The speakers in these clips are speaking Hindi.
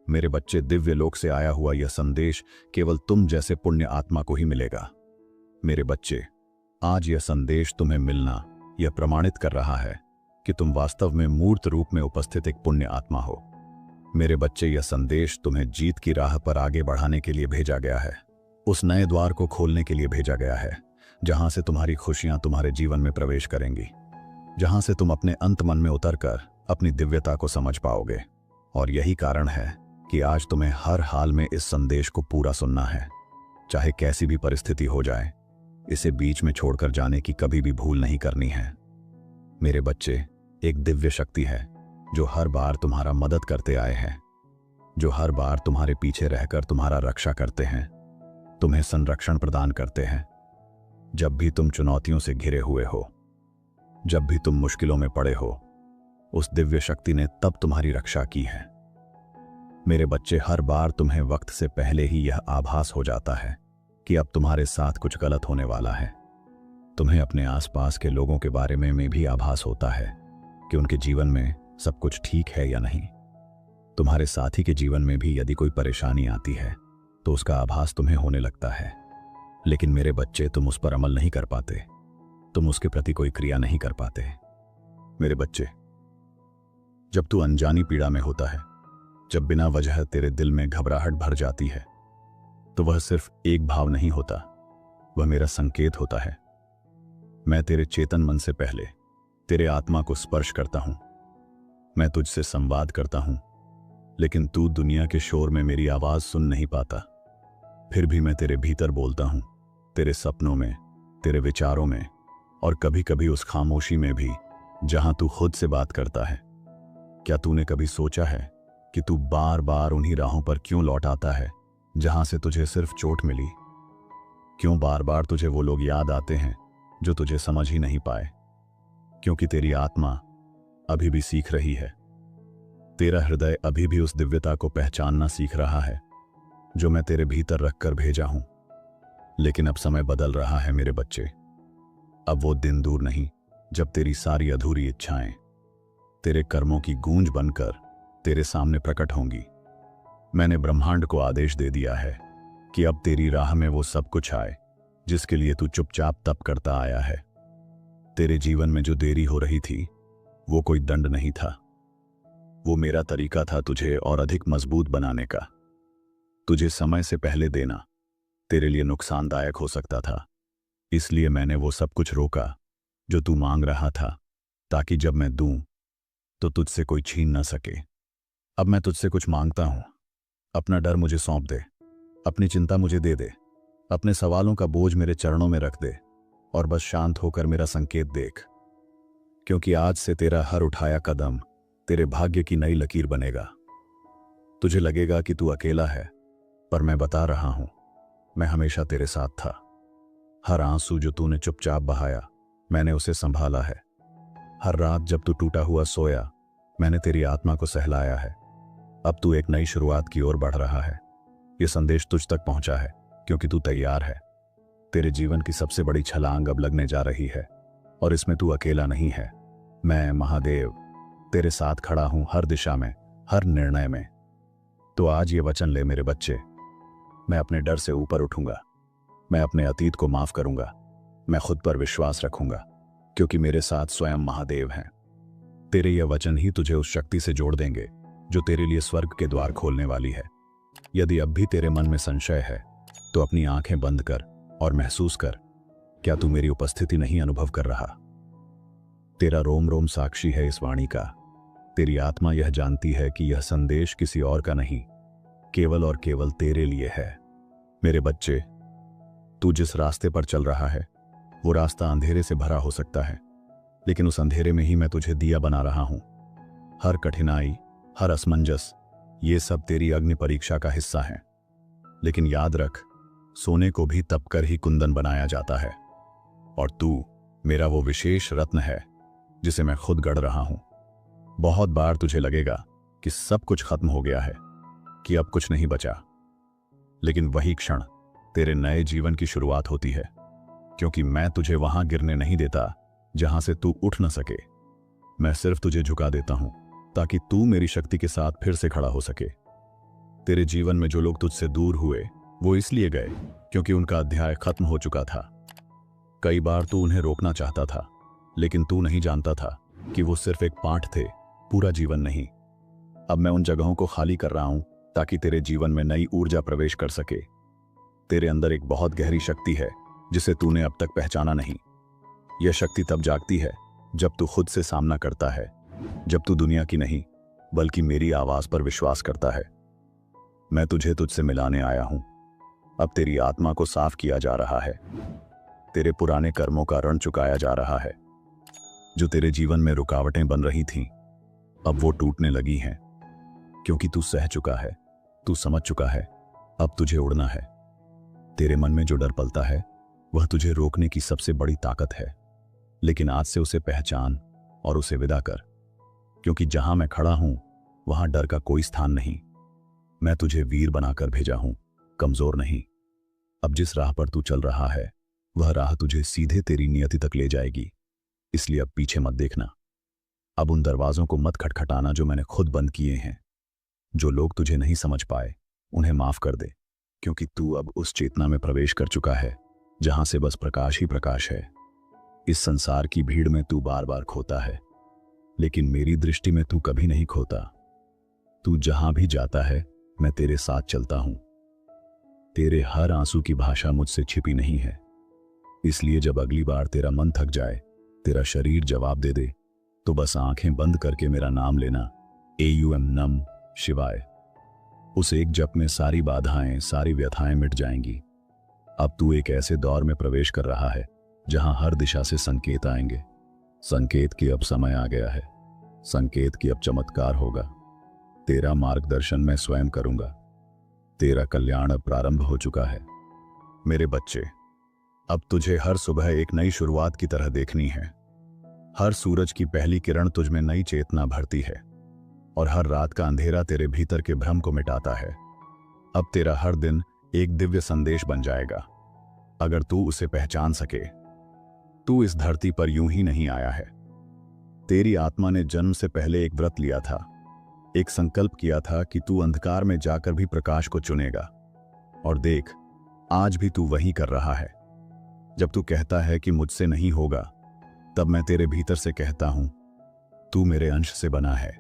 मेरे बच्चे, दिव्य लोक से आया हुआ यह संदेश केवल तुम जैसे पुण्य आत्मा को ही मिलेगा। मेरे बच्चे, आज यह संदेश तुम्हें मिलना यह प्रमाणित कर रहा है कि तुम वास्तव में मूर्त रूप में उपस्थित एक पुण्य आत्मा हो। मेरे बच्चे, यह संदेश तुम्हें जीत की राह पर आगे बढ़ाने के लिए भेजा गया है, उस नए द्वार को खोलने के लिए भेजा गया है जहां से तुम्हारी खुशियां तुम्हारे जीवन में प्रवेश करेंगी, जहां से तुम अपने अंत मन में उतरकर अपनी दिव्यता को समझ पाओगे। और यही कारण है कि आज तुम्हें हर हाल में इस संदेश को पूरा सुनना है, चाहे कैसी भी परिस्थिति हो जाए। इसे बीच में छोड़कर जाने की कभी भी भूल नहीं करनी है। मेरे बच्चे, एक दिव्य शक्ति है जो हर बार तुम्हारा मदद करते आए हैं, जो हर बार तुम्हारे पीछे रहकर तुम्हारा रक्षा करते हैं, तुम्हें संरक्षण प्रदान करते हैं। जब भी तुम चुनौतियों से घिरे हुए हो, जब भी तुम मुश्किलों में पड़े हो, उस दिव्य शक्ति ने तब तुम्हारी रक्षा की है। मेरे बच्चे, हर बार तुम्हें वक्त से पहले ही यह आभास हो जाता है कि अब तुम्हारे साथ कुछ गलत होने वाला है। तुम्हें अपने आसपास के लोगों के बारे में भी आभास होता है कि उनके जीवन में सब कुछ ठीक है या नहीं। तुम्हारे साथी के जीवन में भी यदि कोई परेशानी आती है तो उसका आभास तुम्हें होने लगता है। लेकिन मेरे बच्चे, तुम उस पर अमल नहीं कर पाते, तुम उसके प्रति कोई क्रिया नहीं कर पाते। मेरे बच्चे, जब तू अनजानी पीड़ा में होता है, जब बिना वजह तेरे दिल में घबराहट भर जाती है, तो वह सिर्फ एक भाव नहीं होता, वह मेरा संकेत होता है। मैं तेरे चेतन मन से पहले तेरे आत्मा को स्पर्श करता हूं। मैं तुझसे संवाद करता हूं, लेकिन तू दुनिया के शोर में मेरी आवाज सुन नहीं पाता। फिर भी मैं तेरे भीतर बोलता हूं, तेरे सपनों में, तेरे विचारों में, और कभी कभी उस खामोशी में भी जहां तू खुद से बात करता है। क्या तूने कभी सोचा है कि तू बार बार उन्हीं राहों पर क्यों लौट आता है जहां से तुझे सिर्फ चोट मिली? क्यों बार बार तुझे वो लोग याद आते हैं जो तुझे समझ ही नहीं पाए? क्योंकि तेरी आत्मा अभी भी सीख रही है। तेरा हृदय अभी भी उस दिव्यता को पहचानना सीख रहा है जो मैं तेरे भीतर रखकर भेजा हूं। लेकिन अब समय बदल रहा है मेरे बच्चे। अब वो दिन दूर नहीं जब तेरी सारी अधूरी इच्छाएं तेरे कर्मों की गूंज बनकर तेरे सामने प्रकट होंगी। मैंने ब्रह्मांड को आदेश दे दिया है कि अब तेरी राह में वो सब कुछ आए जिसके लिए तू चुपचाप तप करता आया है। तेरे जीवन में जो देरी हो रही थी वो कोई दंड नहीं था, वो मेरा तरीका था तुझे और अधिक मजबूत बनाने का। तुझे समय से पहले देना तेरे लिए नुकसानदायक हो सकता था, इसलिए मैंने वो सब कुछ रोका जो तू मांग रहा था, ताकि जब मैं दूं तो तुझसे कोई छीन न सके। अब मैं तुझसे कुछ मांगता हूं, अपना डर मुझे सौंप दे, अपनी चिंता मुझे दे दे, अपने सवालों का बोझ मेरे चरणों में रख दे और बस शांत होकर मेरा संकेत देख। क्योंकि आज से तेरा हर उठाया कदम तेरे भाग्य की नई लकीर बनेगा। तुझे लगेगा कि तू अकेला है, पर मैं बता रहा हूं, मैं हमेशा तेरे साथ था। हर आंसू जो तूने चुपचाप बहाया, मैंने उसे संभाला है। हर रात जब तू टूटा हुआ सोया, मैंने तेरी आत्मा को सहलाया है। अब तू एक नई शुरुआत की ओर बढ़ रहा है। यह संदेश तुझ तक पहुंचा है क्योंकि तू तैयार है। तेरे जीवन की सबसे बड़ी छलांग अब लगने जा रही है और इसमें तू अकेला नहीं है। मैं महादेव तेरे साथ खड़ा हूं, हर दिशा में, हर निर्णय में। तो आज ये वचन ले मेरे बच्चे, मैं अपने डर से ऊपर उठूंगा, मैं अपने अतीत को माफ करूंगा, मैं खुद पर विश्वास रखूंगा क्योंकि मेरे साथ स्वयं महादेव हैं। तेरे ये वचन ही तुझे उस शक्ति से जोड़ देंगे जो तेरे लिए स्वर्ग के द्वार खोलने वाली है। यदि अब भी तेरे मन में संशय है तो अपनी आंखें बंद कर और महसूस कर, क्या तू मेरी उपस्थिति नहीं अनुभव कर रहा? तेरा रोम रोम साक्षी है इस वाणी का। तेरी आत्मा यह जानती है कि यह संदेश किसी और का नहीं, केवल और केवल तेरे लिए है। मेरे बच्चे, तू जिस रास्ते पर चल रहा है वो रास्ता अंधेरे से भरा हो सकता है, लेकिन उस अंधेरे में ही मैं तुझे दिया बना रहा हूं। हर कठिनाई, हर असमंजस, ये सब तेरी अग्नि परीक्षा का हिस्सा है। लेकिन याद रख, सोने को भी तप कर ही कुंदन बनाया जाता है, और तू मेरा वो विशेष रत्न है जिसे मैं खुद गढ़ रहा हूं। बहुत बार तुझे लगेगा कि सब कुछ खत्म हो गया है, कि अब कुछ नहीं बचा, लेकिन वही क्षण तेरे नए जीवन की शुरुआत होती है, क्योंकि मैं तुझे वहां गिरने नहीं देता जहां से तू उठ न सके। मैं सिर्फ तुझे झुका देता हूं ताकि तू मेरी शक्ति के साथ फिर से खड़ा हो सके। तेरे जीवन में जो लोग तुझसे दूर हुए वो इसलिए गए क्योंकि उनका अध्याय खत्म हो चुका था। कई बार तू उन्हें रोकना चाहता था, लेकिन तू नहीं जानता था कि वो सिर्फ एक पाठ थे, पूरा जीवन नहीं। अब मैं उन जगहों को खाली कर रहा हूं ताकि तेरे जीवन में नई ऊर्जा प्रवेश कर सके। तेरे अंदर एक बहुत गहरी शक्ति है जिसे तूने अब तक पहचाना नहीं। यह शक्ति तब जागती है जब तू खुद से सामना करता है, जब तू दुनिया की नहीं बल्कि मेरी आवाज पर विश्वास करता है। मैं तुझे तुझसे मिलाने आया हूं। अब तेरी आत्मा को साफ किया जा रहा है, तेरे पुराने कर्मों का ऋण चुकाया जा रहा है। जो तेरे जीवन में रुकावटें बन रही थीं, अब वो टूटने लगी हैं, क्योंकि तू सह चुका है, तू समझ चुका है। अब तुझे उड़ना है। तेरे मन में जो डर पलता है वह तुझे रोकने की सबसे बड़ी ताकत है, लेकिन आज से उसे पहचान और उसे विदा कर, क्योंकि जहां मैं खड़ा हूं वहां डर का कोई स्थान नहीं। मैं तुझे वीर बनाकर भेजा हूं, कमजोर नहीं। अब जिस राह पर तू चल रहा है वह राह तुझे सीधे तेरी नियति तक ले जाएगी, इसलिए अब पीछे मत देखना। अब उन दरवाजों को मत खटखटाना जो मैंने खुद बंद किए हैं। जो लोग तुझे नहीं समझ पाए उन्हें माफ कर दे, क्योंकि तू अब उस चेतना में प्रवेश कर चुका है जहां से बस प्रकाश ही प्रकाश है। इस संसार की भीड़ में तू बार बार खोता है, लेकिन मेरी दृष्टि में तू कभी नहीं खोता। तू जहां भी जाता है मैं तेरे साथ चलता हूं। तेरे हर आंसू की भाषा मुझसे छिपी नहीं है, इसलिए जब अगली बार तेरा मन थक जाए, तेरा शरीर जवाब दे दे, तो बस आंखें बंद करके मेरा नाम लेना, AUM नम शिवाय। उस एक जप में सारी बाधाएं, सारी व्यथाएं मिट जाएंगी। अब तू एक ऐसे दौर में प्रवेश कर रहा है जहां हर दिशा से संकेत आएंगे। संकेत की अब समय आ गया है, संकेत की अब चमत्कार होगा। तेरा मार्गदर्शन मैं स्वयं करूंगा। तेरा कल्याण अब प्रारंभ हो चुका है। मेरे बच्चे, अब तुझे हर सुबह एक नई शुरुआत की तरह देखनी है। हर सूरज की पहली किरण तुझ में नई चेतना भरती है, और हर रात का अंधेरा तेरे भीतर के भ्रम को मिटाता है। अब तेरा हर दिन एक दिव्य संदेश बन जाएगा, अगर तू उसे पहचान सके। तू इस धरती पर यूं ही नहीं आया है। तेरी आत्मा ने जन्म से पहले एक व्रत लिया था, एक संकल्प किया था कि तू अंधकार में जाकर भी प्रकाश को चुनेगा। और देख, आज भी तू वही कर रहा है। जब तू कहता है कि मुझसे नहीं होगा, तब मैं तेरे भीतर से कहता हूं, तू मेरे अंश से बना है।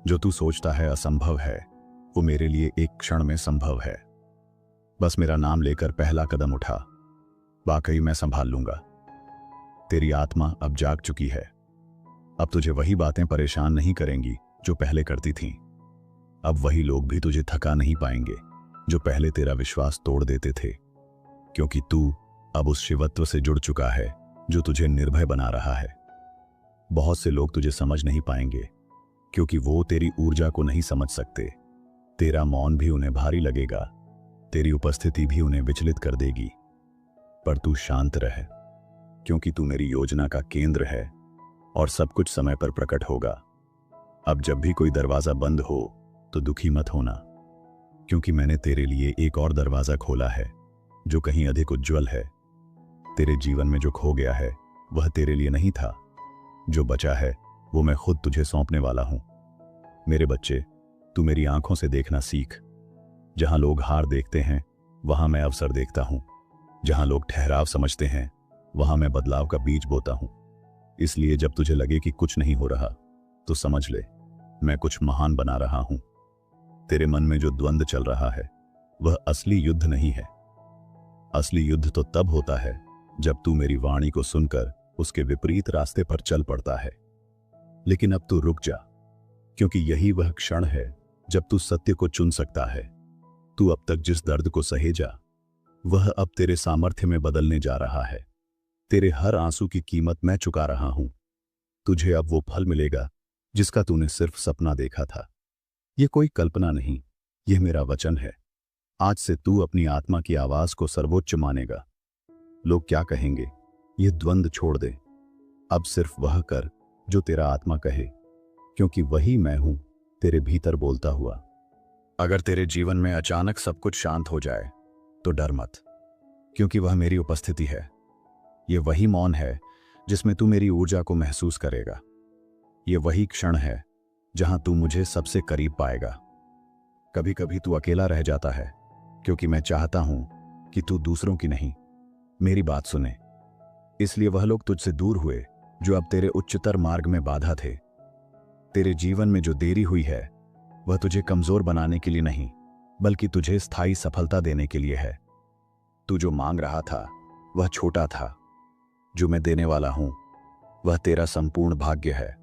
जो तू सोचता है असंभव है, वो मेरे लिए एक क्षण में संभव है। बस मेरा नाम लेकर पहला कदम उठा, वाकई मैं संभाल लूंगा। तेरी आत्मा अब जाग चुकी है। अब तुझे वही बातें परेशान नहीं करेंगी जो पहले करती थीं। अब वही लोग भी तुझे थका नहीं पाएंगे जो पहले तेरा विश्वास तोड़ देते थे, क्योंकि तू अब उस शिवत्व से जुड़ चुका है जो तुझे निर्भय बना रहा है। बहुत से लोग तुझे समझ नहीं पाएंगे क्योंकि वो तेरी ऊर्जा को नहीं समझ सकते। तेरा मौन भी उन्हें भारी लगेगा, तेरी उपस्थिति भी उन्हें विचलित कर देगी। पर तू शांत रह, क्योंकि तू मेरी योजना का केंद्र है और सब कुछ समय पर प्रकट होगा। अब जब भी कोई दरवाजा बंद हो तो दुखी मत होना, क्योंकि मैंने तेरे लिए एक और दरवाजा खोला है जो कहीं अधिक उज्जवल है। तेरे जीवन में जो खो गया है वह तेरे लिए नहीं था, जो बचा है वो मैं खुद तुझे सौंपने वाला हूं। मेरे बच्चे, तू मेरी आंखों से देखना सीख। जहां लोग हार देखते हैं वहां मैं अवसर देखता हूं। जहां लोग ठहराव समझते हैं वहां मैं बदलाव का बीज बोता हूं। इसलिए जब तुझे लगे कि कुछ नहीं हो रहा तो समझ ले, मैं कुछ महान बना रहा हूं। तेरे मन में जो द्वंद्व चल रहा है वह असली युद्ध नहीं है। असली युद्ध तो तब होता है जब तू मेरी वाणी को सुनकर उसके विपरीत रास्ते पर चल पड़ता है। लेकिन अब तू रुक जा, क्योंकि यही वह क्षण है जब तू सत्य को चुन सकता है। तू अब तक जिस दर्द को सहेजा वह अब तेरे सामर्थ्य में बदलने जा रहा है। तेरे हर आंसू की कीमत मैं चुका रहा हूं। तुझे अब वो फल मिलेगा जिसका तूने सिर्फ सपना देखा था। यह कोई कल्पना नहीं, यह मेरा वचन है। आज से तू अपनी आत्मा की आवाज को सर्वोच्च मानेगा। लोग क्या कहेंगे, यह द्वंद्व छोड़ दे। अब सिर्फ वह कर जो तेरा आत्मा कहे, क्योंकि वही मैं हूं तेरे भीतर बोलता हुआ। अगर तेरे जीवन में अचानक सब कुछ शांत हो जाए तो डर मत, क्योंकि वह मेरी उपस्थिति है। यह वही मौन है जिसमें तू मेरी ऊर्जा को महसूस करेगा। यह वही क्षण है जहां तू मुझे सबसे करीब पाएगा। कभी कभी तू अकेला रह जाता है क्योंकि मैं चाहता हूं कि तू दूसरों की नहीं, मेरी बात सुने। इसलिए वह लोग तुझसे दूर हुए जो अब तेरे उच्चतर मार्ग में बाधा थे। तेरे जीवन में जो देरी हुई है वह तुझे कमजोर बनाने के लिए नहीं, बल्कि तुझे स्थायी सफलता देने के लिए है। तू जो मांग रहा था वह छोटा था, जो मैं देने वाला हूं वह तेरा संपूर्ण भाग्य है।